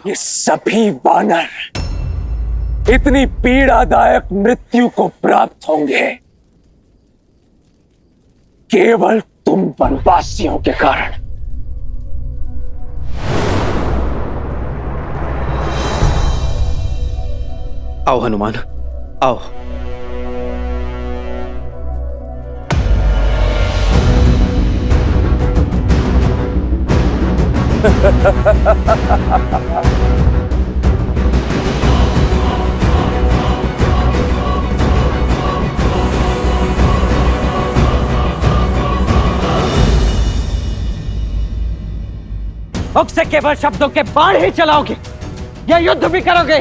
ये सभी वानर इतनी पीड़ादायक मृत्यु को प्राप्त होंगे केवल तुम वनवासियों के कारण। आओ हनुमान, आओ। मुख से केवल शब्दों के बाण ही चलाओगे या युद्ध भी करोगे?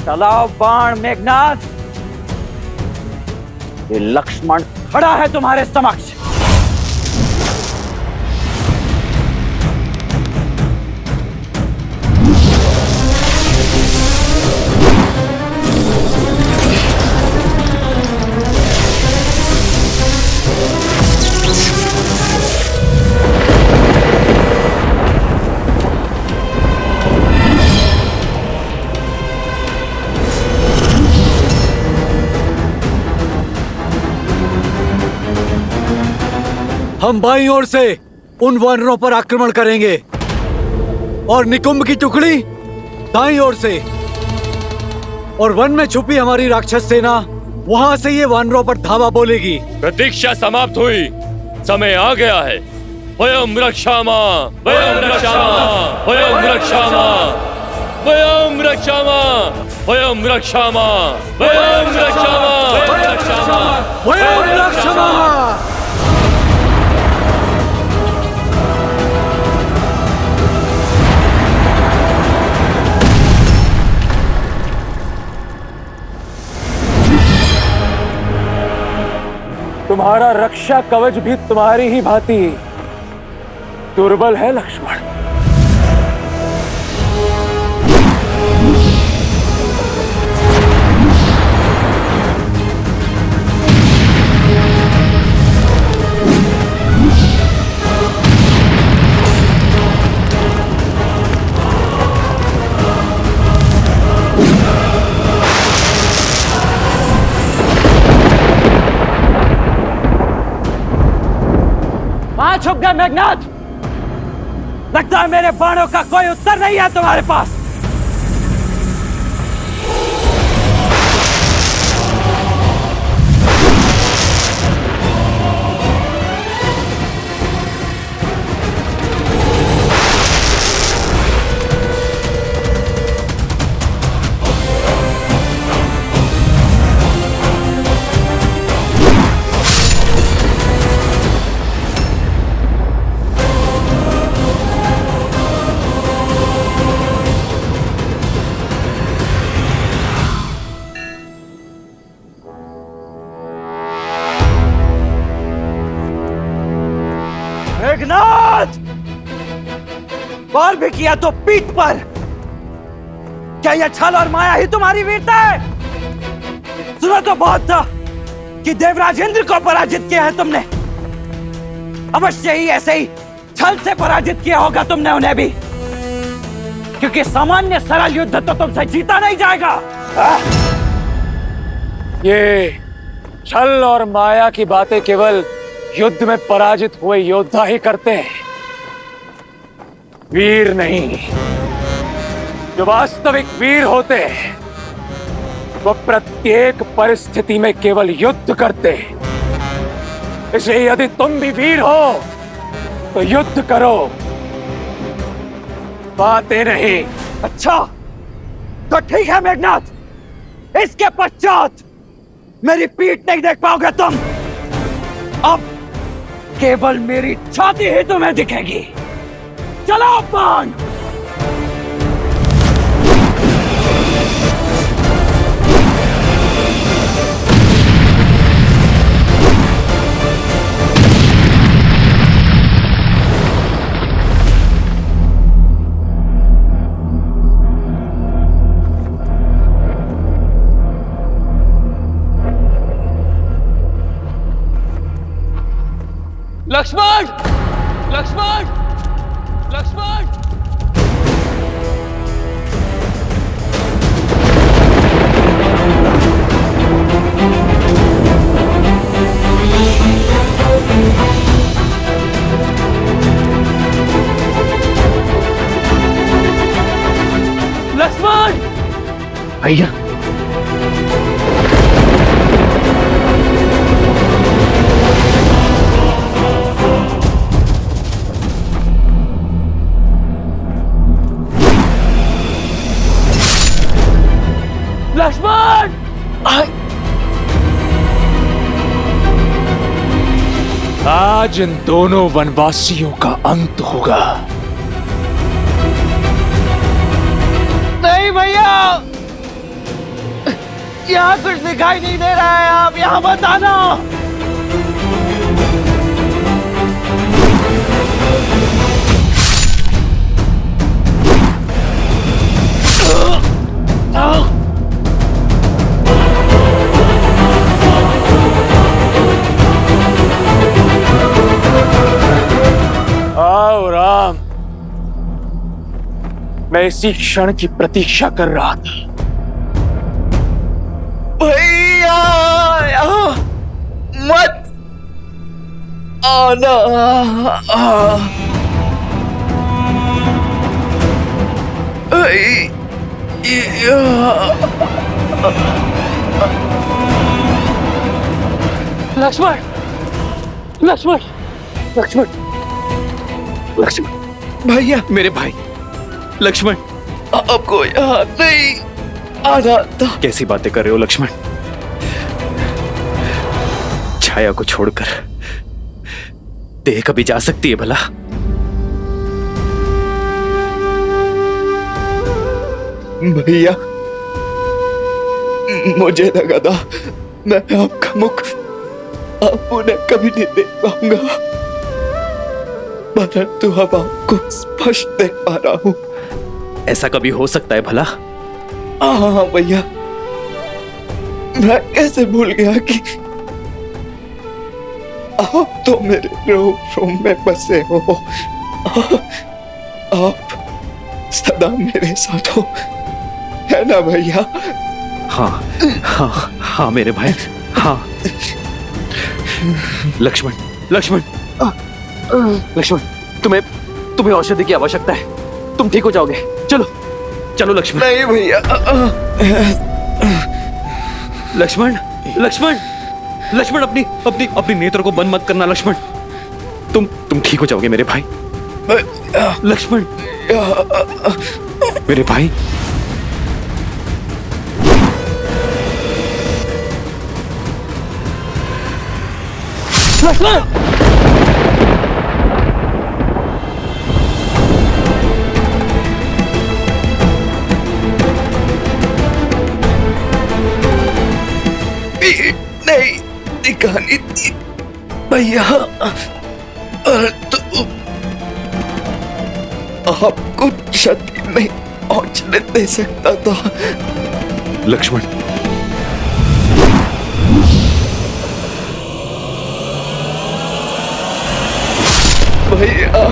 चलाओ बाण मेघनाथ। ये लक्ष्मण खड़ा है तुम्हारे समक्ष। हम बाईं ओर से उन वानरों पर आक्रमण करेंगे और निकुंभ की टुकड़ी दाईं ओर से, और वन में छुपी हमारी राक्षस सेना वहां से ये वानरों पर धावा बोलेगी। प्रतीक्षा समाप्त हुई, समय आ गया है। वयम रक्षामा, वयम रक्षामा, वयम रक्षामा, वयम रक्षामा, वयम रक्षामा, वयम रक्षामा, वयम रक्षामा, वयम रक्षामा। तुम्हारा रक्षा कवच भी तुम्हारी ही भांति दुर्बल है लक्ष्मण। छुप गए मेघनाथ। लगता है मेरे बाणों का कोई उत्तर नहीं है तुम्हारे पास। मेघनाथ, वार भी किया तो पीठ पर। क्या यह छल और माया ही तुम्हारी वीरता है? सुना तो बहुत था कि देवराज इंद्र को पराजित किया है तुमने। अवश्य ही ऐसे ही छल से पराजित किया होगा तुमने उन्हें भी, क्योंकि सामान्य सरल युद्ध तो तुमसे जीता नहीं जाएगा। ये छल और माया की बातें केवल युद्ध में पराजित हुए योद्धा ही करते हैं, वीर नहीं। जो वास्तविक वीर होते हैं वो प्रत्येक परिस्थिति में केवल युद्ध करते हैं। इसलिए यदि तुम भी वीर हो तो युद्ध करो, बातें नहीं। अच्छा तो ठीक है मेघनाथ, इसके पश्चात मेरी पीठ नहीं देख पाओगे तुम। अब केवल मेरी छाती ही तुम्हें दिखेगी। चलो बाण। लक्ष्मण, लक्ष्मण, लक्ष्मण। भैया लक्ष्मण! आज इन दोनों वनवासियों का अंत होगा। नहीं भैया, यहाँ कुछ दिखाई नहीं दे रहा है, आप यहाँ मत आना। आओ राम, मैं इसी क्षण की प्रतीक्षा कर रहा था। भैया यहाँ मत आना। लक्ष्मण, लक्ष्मण, लक्ष्मण, लक्ष्मण, भैया मेरे भाई लक्ष्मण, आपको यहाँ नहीं आना था। कैसी बातें कर रहे हो लक्ष्मण? छाया को छोड़कर देह कभी जा सकती है भला? भैया मुझे लगा था मैं आपका मुख आप उन्हें कभी नहीं देख पाऊंगा, परंतु अब आपको स्पष्ट देख पा रहा हूं। ऐसा कभी हो सकता है भला? हाँ भैया, मैं कैसे भूल गया कि आप तो मेरे रूम में बसे हो। आप सदा मेरे साथ हो, है ना भैया? हाँ हाँ हाँ मेरे भाई, हाँ। लक्ष्मण, लक्ष्मण, लक्ष्मण, तुम्हें औषधि की आवश्यकता है। तुम ठीक हो जाओगे। चलो चलो लक्ष्मण। नहीं भैया। लक्ष्मण, लक्ष्मण, लक्ष्मण, अपनी अपनी अपनी नेत्र को बंद मत करना लक्ष्मण। तुम ठीक हो जाओगे मेरे भाई। लक्ष्मण, मेरे भाई। लक्ष्मण! नहीं दिखानी थी भैया, तो आपको क्षति नहीं पहुंचने दे सकता था। लक्ष्मण, भैया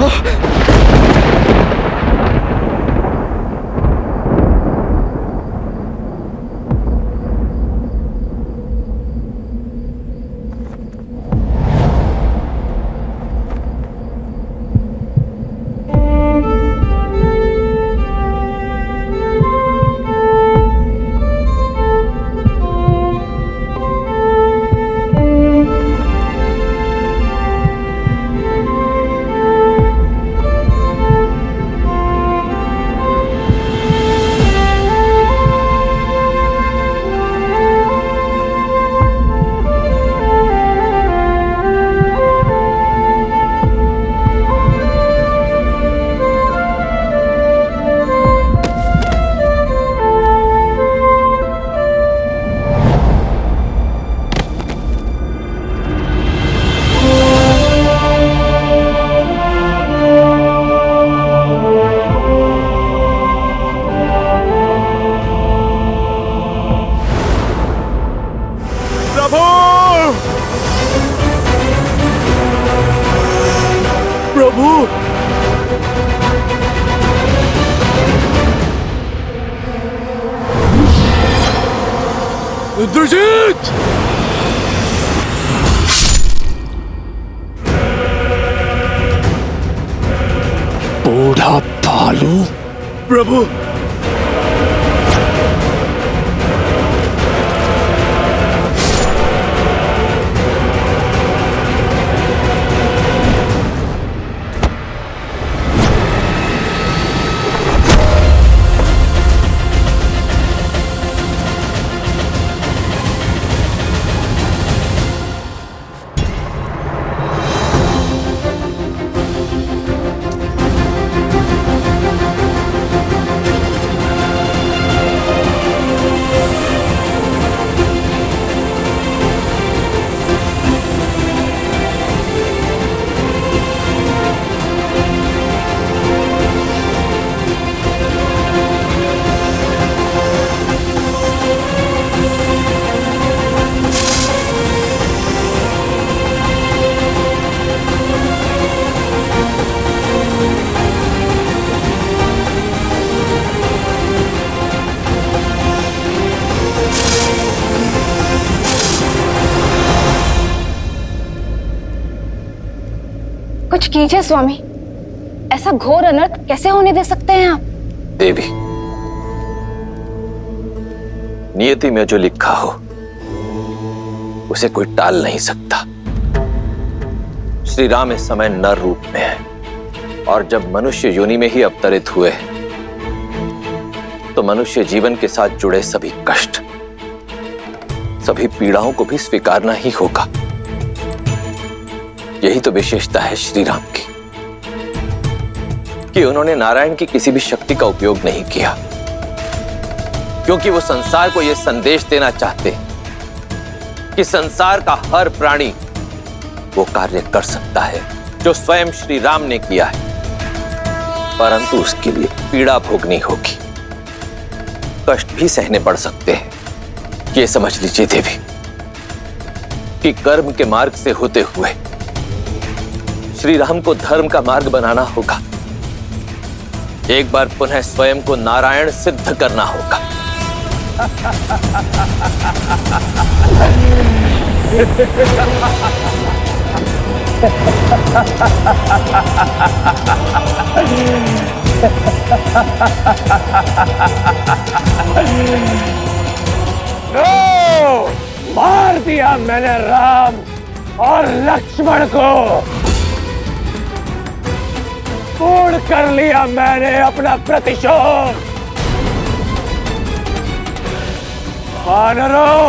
प्रभु, इंद्रजीत! बूढ़ा भालू। प्रभु, कुछ कीजिए स्वामी, ऐसा घोर अनर्थ कैसे होने दे सकते हैं आप? देवी, नियति में जो लिखा हो उसे कोई टाल नहीं सकता। श्री राम इस समय नर रूप में है और जब मनुष्य योनि में ही अवतरित हुए तो मनुष्य जीवन के साथ जुड़े सभी कष्ट, सभी पीड़ाओं को भी स्वीकारना ही होगा। यही तो विशेषता है श्री राम की कि उन्होंने नारायण की किसी भी शक्ति का उपयोग नहीं किया, क्योंकि वो संसार को यह संदेश देना चाहते कि संसार का हर प्राणी वो कार्य कर सकता है जो स्वयं श्री राम ने किया है, परंतु उसके लिए पीड़ा भोगनी होगी, कष्ट भी सहने पड़ सकते हैं। ये समझ लीजिए देवी कि कर्म के मार्ग से होते हुए श्री राम को धर्म का मार्ग बनाना होगा। एक बार पुनः स्वयं को नारायण सिद्ध करना होगा। मार दिया मैंने राम और लक्ष्मण को, पूर्ण कर लिया मैंने अपना प्रतिशोध। वानरों,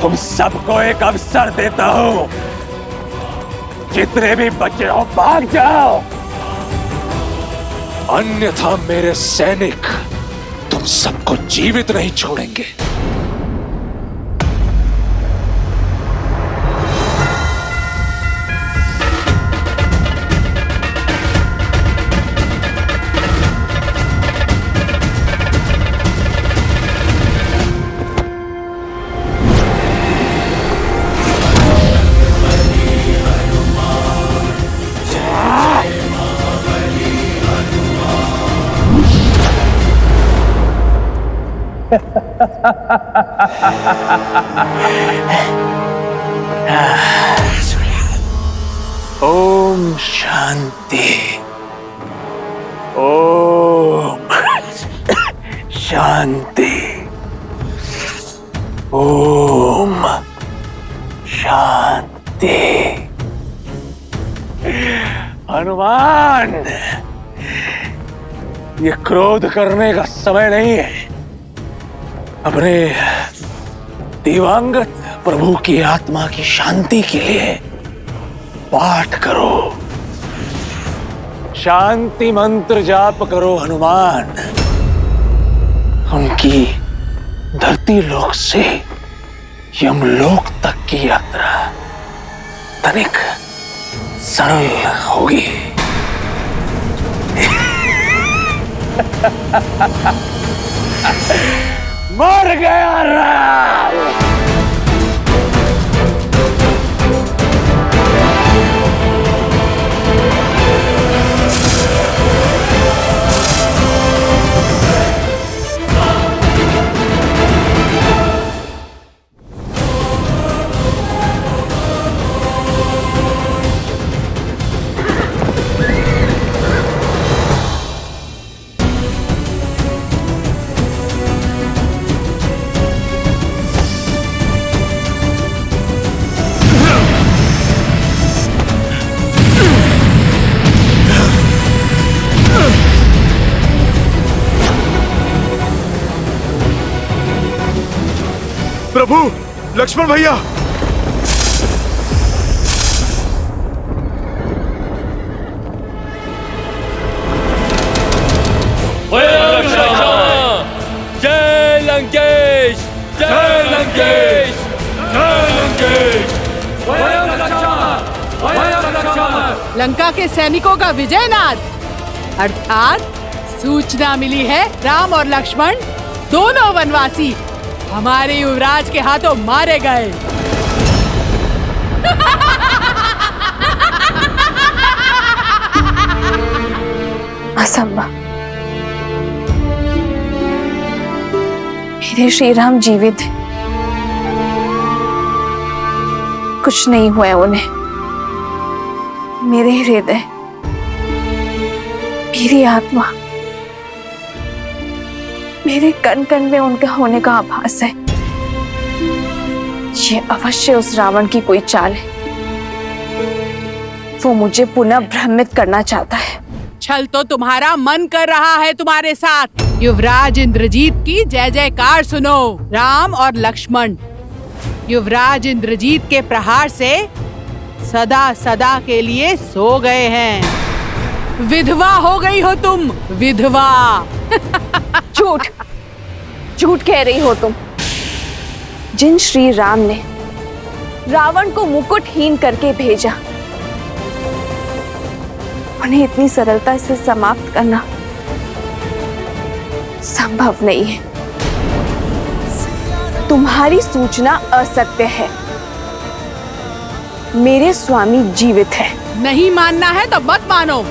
तुम सबको एक अवसर देता हूं, जितने भी बचे हो भाग जाओ, अन्यथा मेरे सैनिक तुम सबको जीवित नहीं छोड़ेंगे। ओम शांति, ओम शांति, ओम शांति। हनुमान, ये क्रोध करने का समय नहीं है। अपने दिवंगत प्रभु की आत्मा की शांति के लिए पाठ करो, शांति मंत्र जाप करो हनुमान। उनकी धरती लोक से यमलोक तक की यात्रा तनिक सरल होगी। मर गया राम। प्रभु, लक्ष्मण भैया, जय लंकेश, जय लंकेश, जय लंकेश। लंका के सैनिकों का विजयनाद, अर्थात सूचना मिली है राम और लक्ष्मण दोनों वनवासी हमारे युवराज के हाथों मारे गए। असंभव, मेरे श्री राम जीवित हैं। कुछ नहीं हुआ उन्हें, मेरे हृदय, मेरी आत्मा, मेरे कण कण में उनका होने का आभास है। ये अवश्य उस रावण की कोई चाल है। वो मुझे पुनः भ्रमित करना चाहता है। छल तो तुम्हारा मन कर रहा है तुम्हारे साथ। युवराज इंद्रजीत की जय जयकार सुनो। राम और लक्ष्मण युवराज इंद्रजीत के प्रहार से सदा सदा के लिए सो गए हैं। विधवा हो गई हो तुम, विधवा। झूठ, झूठ कह रही हो तुम। जिन श्री राम ने रावण को मुकुटहीन करके भेजा, उन्हें इतनी सरलता से समाप्त करना संभव नहीं है। तुम्हारी सूचना असत्य है। मेरे स्वामी जीवित है। नहीं मानना है तो मत मानो।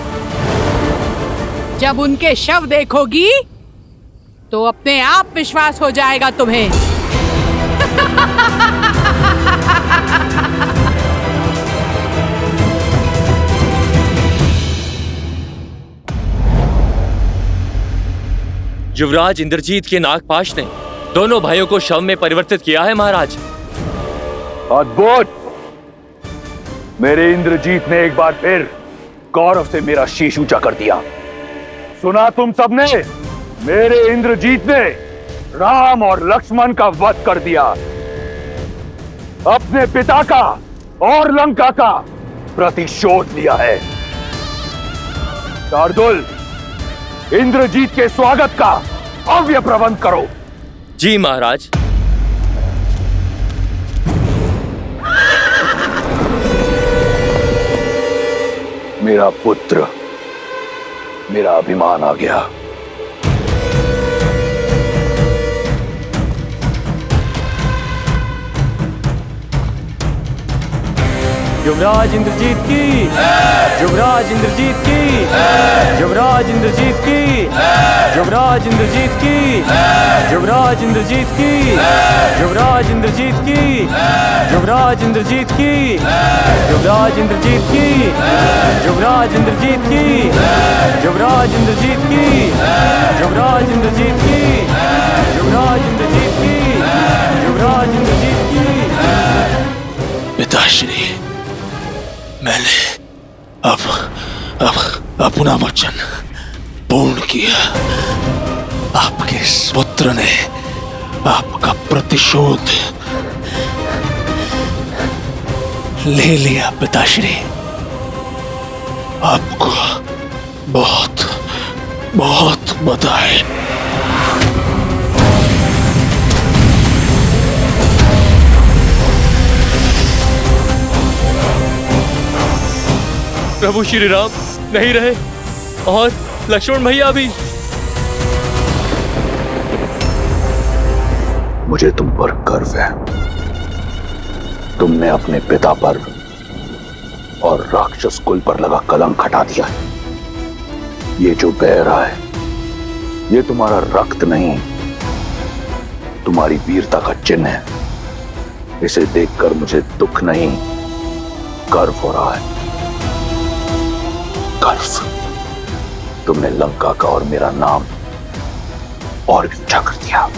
जब उनके शव देखोगी तो अपने आप विश्वास हो जाएगा तुम्हें। युवराज इंद्रजीत के नागपाश ने दोनों भाइयों को शव में परिवर्तित किया है महाराज। अद्भुत! मेरे इंद्रजीत ने एक बार फिर गौरव से मेरा शीश ऊंचा कर दिया। सुना तुम सबने? मेरे इंद्रजीत ने राम और लक्ष्मण का वध कर दिया। अपने पिता का और लंका का प्रतिशोध लिया है। शार्दुल, इंद्रजीत के स्वागत का भव्य प्रबंध करो। जी महाराज। मेरा पुत्र, मेरा अभिमान आ गया। युवराज इंद्रजीत की, युवराज इंद्रजीत की, युवराज इंद्रजीत की, युवराज इंद्रजीत की, युवराज इंद्रजीत की, युवराज इंद्रजीत की, युवराज इंद्रजीत की, युवराज इंद्रजीत की, युवराज इंद्रजीत की, युवराज इंद्रजीत की, युवराज इंद्रजीत की, युवराज इंद्रजीत की, युवराज इंद्रजीत की। पिताश्री, मैंने अब अपना वचन पूर्ण किया। आपके इस पुत्र ने आपका प्रतिशोध ले लिया। पिताश्री, आपको बहुत बहुत बधाई। प्रभु श्री राम नहीं रहे और लक्ष्मण भैया भी। मुझे तुम पर गर्व है। तुमने अपने पिता पर और राक्षस कुल पर लगा कलंक हटा दिया है। ये जो बह रहा है, ये तुम्हारा रक्त नहीं, तुम्हारी वीरता का चिन्ह है। इसे देखकर मुझे दुख नहीं, गर्व हो रहा है। गर्व। तुमने लंका का और मेरा नाम और भी ऊंचा कर दिया।